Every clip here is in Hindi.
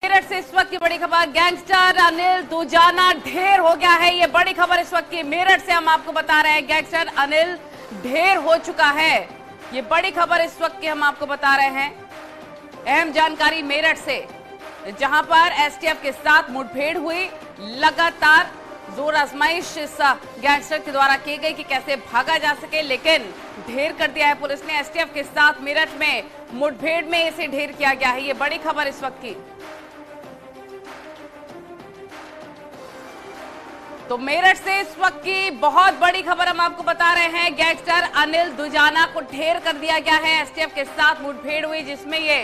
मेरठ से इस वक्त की बड़ी खबर, गैंगस्टर अनिल दुजाना ढेर हो गया है। ये बड़ी खबर इस वक्त की मेरठ से हम आपको बता रहे हैं, गैंगस्टर अनिल ढेर हो चुका है। ये बड़ी खबर इस वक्त की हम आपको बता रहे हैं। अहम जानकारी मेरठ से, जहां पर एसटीएफ के साथ मुठभेड़ हुई। लगातार जोर आजमाइश इस गैंगस्टर के द्वारा की गई कि कैसे भागा जा सके, लेकिन ढेर कर दिया है पुलिस ने। एसटीएफ के साथ मेरठ में मुठभेड़ में इसे ढेर किया गया है। ये बड़ी खबर इस वक्त की। तो मेरठ से इस वक्त की बहुत बड़ी खबर हम आपको बता रहे हैं, गैंगस्टर अनिल दुजाना को ढेर कर दिया गया है। एसटीएफ के साथ मुठभेड़ हुई जिसमें ये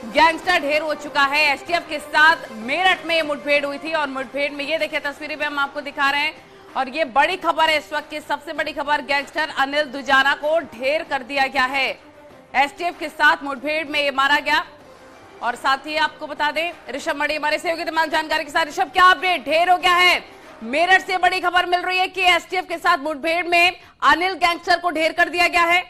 गैंगस्टर ढेर हो चुका है। एसटीएफ के साथ मेरठ में ये मुठभेड़ हुई थी और मुठभेड़ में ये देखिए तस्वीरें भी हम आपको दिखा रहे हैं। और ये बड़ी खबर है इस वक्त की, सबसे बड़ी खबर, गैंगस्टर अनिल दुजाना को ढेर कर दिया गया है। एसटीएफ के साथ मुठभेड़ में ये मारा गया। और साथ ही आपको बता दें, ऋषभ मणि हमारे सहयोगी तमाम जानकारी के साथ। ऋषभ, क्या अपडेट? ढेर हो गया है। मेरठ से बड़ी खबर मिल रही है कि एसटीएफ के साथ मुठभेड़ में अनिल गैंगस्टर को ढेर कर दिया गया है।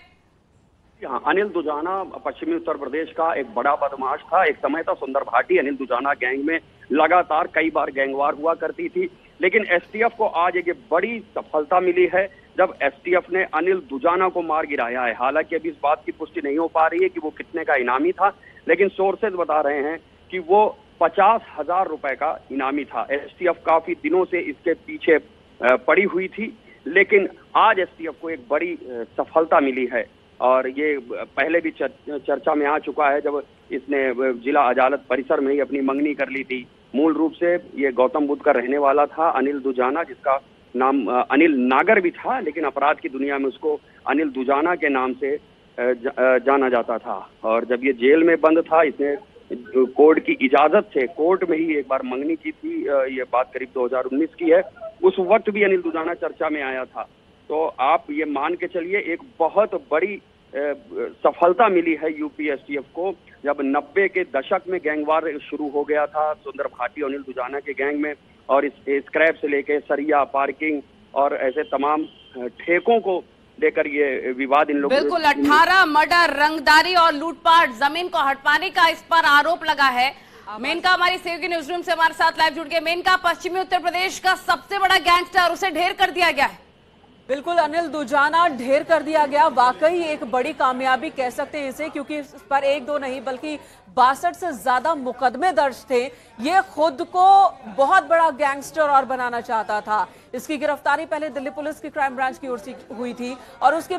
हाँ, अनिल दुजाना पश्चिमी उत्तर प्रदेश का एक बड़ा बदमाश था। एक समय था सुंदर भाटी अनिल दुजाना गैंग में लगातार कई बार गैंगवार हुआ करती थी, लेकिन एसटीएफ को आज एक बड़ी सफलता मिली है जब एसटीएफ ने अनिल दुजाना को मार गिराया है। हालांकि अभी इस बात की पुष्टि नहीं हो पा रही है कि वो कितने का इनामी था, लेकिन सोर्सेज बता रहे हैं कि वो 50,000 रुपए का इनामी था। एसटीएफ काफी दिनों से इसके पीछे पड़ी हुई थी, लेकिन आज एसटीएफ को एक बड़ी सफलता मिली है। और ये पहले भी चर्चा में आ चुका है जब इसने जिला अदालत परिसर में ही अपनी मंगनी कर ली थी। मूल रूप से ये गौतम बुद्ध का रहने वाला था अनिल दुजाना, जिसका नाम अनिल नागर भी था, लेकिन अपराध की दुनिया में उसको अनिल दुजाना के नाम से जाना जाता था। और जब ये जेल में बंद था, इसने कोर्ट की इजाजत से कोर्ट में ही एक बार मंगनी की थी। ये बात करीब 2019 की है। उस वक्त भी अनिल दुजाना चर्चा में आया था। तो आप ये मान के चलिए एक बहुत बड़ी सफलता मिली है यूपी एसटीएफ को, जब 90 के दशक में गैंगवार शुरू हो गया था सुंदर भाटी और अनिल दुजाना के गैंग में। और इस स्क्रैप से लेके सरिया, पार्किंग और ऐसे तमाम ठेकों को लेकर ये विवाद इन लोगों, बिल्कुल 18 मर्डर, रंगदारी और लूटपाट, जमीन को हड़पाने का इस पर आरोप लगा है। मेनका हमारी सहयोगी न्यूज रूम से हमारे साथ लाइव जुड़ गए। मेनका, पश्चिमी उत्तर प्रदेश का सबसे बड़ा गैंगस्टर, उसे ढेर कर दिया गया है। बिल्कुल, अनिल दुजाना ढेर कर दिया गया। वाकई एक बड़ी कामयाबी कह सकते हैं इसे, क्योंकि इस पर एक दो नहीं बल्कि 62 से ज्यादा मुकदमे दर्ज थे। ये खुद को बहुत बड़ा गैंगस्टर और बनाना चाहता था। इसकी गिरफ्तारी पहले दिल्ली पुलिस की क्राइम ब्रांच की ओर से हुई थी और उसके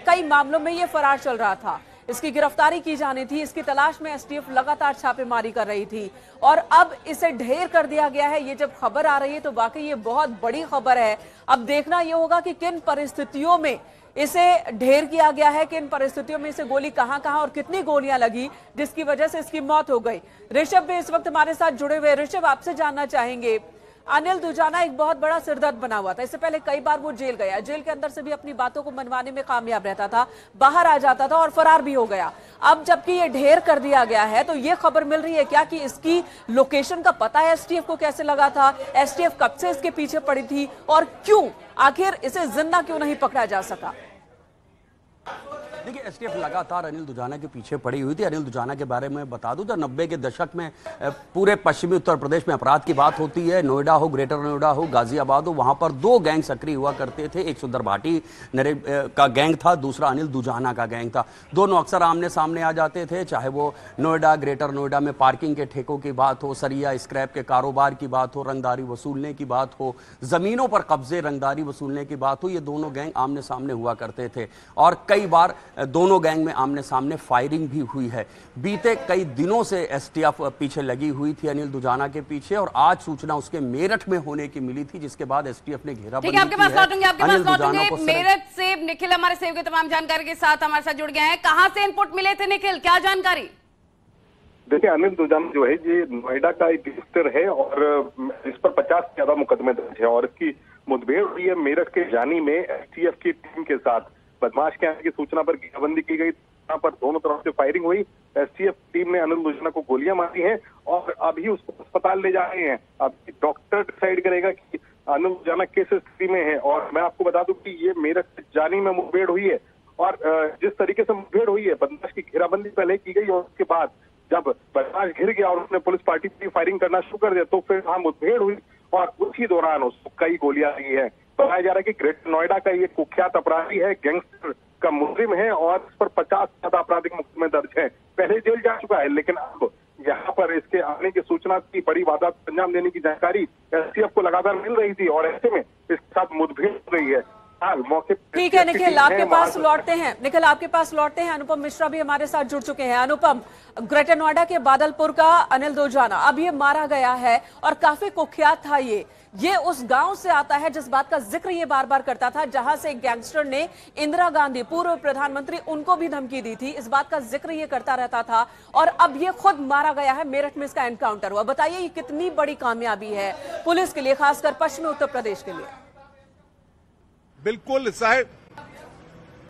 कई मामलों में ये फरार चल रहा था। इसकी गिरफ्तारी की जानी थी। इसकी तलाश में एसटीएफ लगातार छापेमारी कर रही थी और अब इसे ढेर कर दिया गया है। ये जब खबर आ रही है तो वाकई ये बहुत बड़ी खबर है। अब देखना यह होगा कि किन परिस्थितियों में इसे ढेर किया गया है, किन परिस्थितियों में इसे गोली कहां और कितनी गोलियां लगी जिसकी वजह से इसकी मौत हो गई। ऋषभ भी इस वक्त हमारे साथ जुड़े हुए। ऋषभ, आपसे जानना चाहेंगे, अनिल दुजाना एक बहुत बड़ा सिरदर्द बना हुआ था। इससे पहले कई बार वो जेल गया, जेल के अंदर से भी अपनी बातों को मनवाने में कामयाब रहता था, बाहर आ जाता था और फरार भी हो गया। अब जबकि ये ढेर कर दिया गया है तो ये खबर मिल रही है क्या कि इसकी लोकेशन का पता है एसटीएफ को कैसे लगा था, एसटीएफ कब से इसके पीछे पड़ी थी और क्यों आखिर इसे जिंदा क्यों नहीं पकड़ा जा सका? देखिए, एसटीएफ लगातार अनिल दुजाना के पीछे पड़ी हुई थी। अनिल दुजाना के बारे में बता दूं तो 90 के दशक में पूरे पश्चिमी उत्तर प्रदेश में अपराध की बात होती है। नोएडा हो, ग्रेटर नोएडा हो, गाजियाबाद हो, वहां पर दो गैंग सक्रिय हुआ करते थे। एक सुंदर भाटी का गैंग था, दूसरा अनिल दुजाना का गैंग था। दोनों अक्सर आमने सामने आ जाते थे, चाहे वो नोएडा, ग्रेटर नोएडा में पार्किंग के ठेकों की बात हो, सरिया स्क्रैप के कारोबार की बात हो, रंगदारी वसूलने की बात हो, जमीनों पर कब्जे रंगदारी वसूलने की बात हो। ये दोनों गैंग आमने सामने हुआ करते थे और कई बार दोनों गैंग में आमने सामने फायरिंग भी हुई है। बीते कई दिनों से एसटीएफ पीछे लगी हुई थी अनिल दुजाना के पीछे और आज सूचना उसके मेरठ में होने की मिली थी, जिसके बाद एसटीएफ ने घेराबंदी की है। आपके पास लौटूंगे। मेरठ से निखिल हमारे सहयोगी तमाम जानकारी के साथ हमारे साथ जुड़ गए हैं। कहां से इनपुट मिले थे निखिल, क्या जानकारी? देखिए, अनिल दुजाना जो है ये नोएडा का एक गैंगस्टर है और इस पर 50 से ज्यादा मुकदमे दर्ज है और इसकी मुठभेड़ हुई है मेरठ के जानी में एसटीएफ की टीम के साथ। बदमाश के आने की सूचना पर घेराबंदी की गई, यहाँ पर दोनों तरफ से फायरिंग हुई। एसटीएफ टीम ने अनिल दुजाना को गोलियां मारी हैं और अभी उसको अस्पताल ले जा रहे हैं। अब डॉक्टर डिसाइड करेगा कि अनिल दुजाना किस स्थिति में है। और मैं आपको बता दूं कि ये मेरठ जानी में मुठभेड़ हुई है और जिस तरीके से मुठभेड़ हुई है, बदमाश की घेराबंदी पहले की गई और उसके बाद जब बदमाश घिर गया और उसने पुलिस पार्टी पर फायरिंग करना शुरू कर दिया तो फिर वहां मुठभेड़ हुई और उसी दौरान उसको कई गोलियां लगी है। बताया जा रहा है कि ग्रेटर नोएडा का ये कुख्यात अपराधी है, गैंगस्टर का मुजरिम है और इस पर 50 से ज्यादा आपराधिक मुकदमे दर्ज है। पहले जेल जा चुका है, लेकिन अब यहाँ पर इसके आने की सूचना की, बड़ी वारदात को अंजाम देने की जानकारी एसटीएफ को लगातार मिल रही थी और ऐसे में इसके साथ मुठभेड़ हो गई है। मौके ठीक है निखिल, आपके पास लौटते हैं। निखिल, आपके पास लौटते हैं। अनुपम मिश्रा भी हमारे साथ जुड़ चुके हैं। अनुपम, ग्रेटर नोएडा के बादलपुर का अनिल दुजाना अब ये मारा गया है और काफी कुख्यात था। ये उस गांव से आता है जिस बात का जिक्र ये बार बार करता था, जहां से गैंगस्टर ने इंदिरा गांधी, पूर्व प्रधानमंत्री, उनको भी धमकी दी थी। इस बात का जिक्र ये करता रहता था और अब ये खुद मारा गया है। मेरठ में इसका एनकाउंटर हुआ। बताइए ये कितनी बड़ी कामयाबी है पुलिस के लिए, खासकर पश्चिमी उत्तर प्रदेश के लिए। बिल्कुल साहिब,